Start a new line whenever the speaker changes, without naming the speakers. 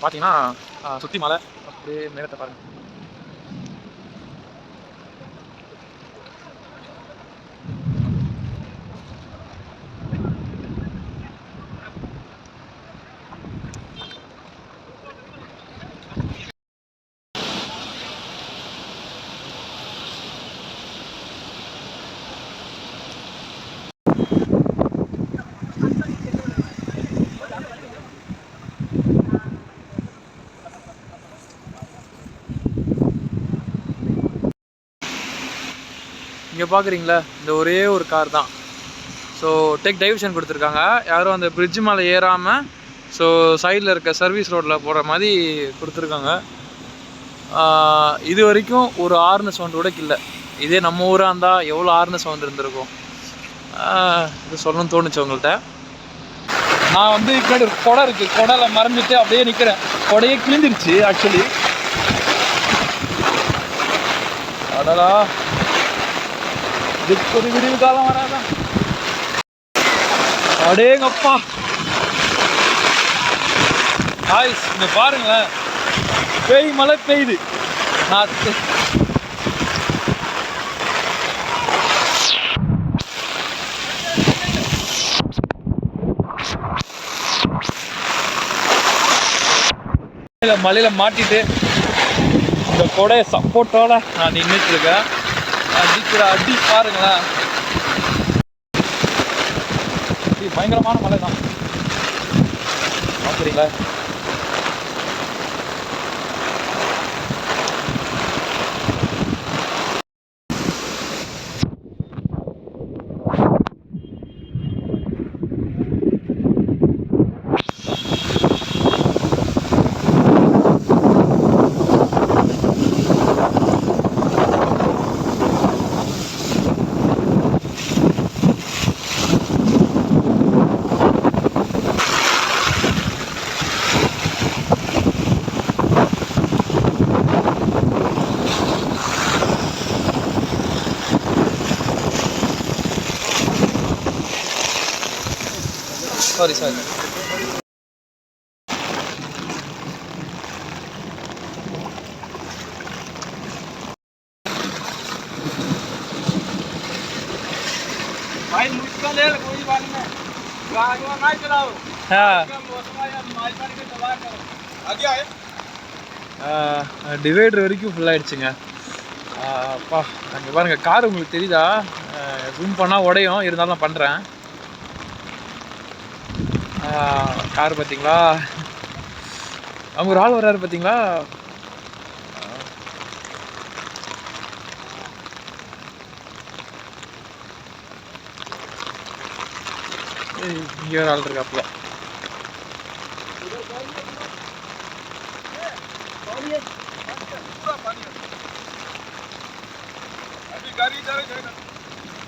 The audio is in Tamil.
பார்த்தீங்கன்னா சுற்றி மலை அப்படியே மேகத்தை பாருங்கள். இங்கே பார்க்குறீங்களா, இந்த ஒரே ஒரு கார் தான். ஸோ டெக் டைவர்ஷன் கொடுத்துருக்காங்க. யாரும் அந்த பிரிட்ஜ் மேலே ஏறாமல் ஸோ சைடில் இருக்க சர்வீஸ் ரோட்டில் போகிற மாதிரி கொடுத்துருக்காங்க. இது வரைக்கும் ஒரு ஆர்னு சவுண்டு கூட இல்லை. இதே நம்ம ஊராக இருந்தால் எவ்வளோ ஆர்னு சவுண்ட் இருந்திருக்கும். இது சொல்லணும்னு தோணுச்சு உங்கள்கிட்ட. நான் வந்து இப்படி ஒரு கொடை இருக்குது, கொடையில் மறைஞ்சிட்டு அப்படியே நிற்கிறேன். கொடையே கிழிஞ்சிருச்சு ஆக்சுவலி. அடடா, இதுக்கு ஒரு விடிவு காலம் வராதான். அடேங்கப்பா காய்ஸ், இங்க பாருங்களேன், பேய் மழை பெய்யுது. நான் மலையில மாட்டிட்டு இந்த கொடைய சப்போர்ட்டோட நான் நின்றுட்டு இருக்கேன். அடிக்கிற அடி பாருங்களேன், பயங்கரமான மலை தான். பார்க்குறீங்களா? சாரி भाई, मुझको ले कोई बात नहीं, गाड़ी ना चलाओ। हाँ, आगे आए டிவைடர் வரைக்கும் ஃபுல் ஆயிடுச்சுங்க. அப்பா, அங்கே பாருங்கள், கார் உங்களுக்கு தெரியுதா? ஜூம் பண்ணால் உடையும், இருந்தாலும் நான் பண்ணுறேன். கார் பார்த்தீங்களா? அவங்க ஒரு ஆள் வர்றாரு பார்த்தீங்களா? இங்கே ஒரு ஆள் இருக்காப்புல. अभी गाड़ी जा रही है।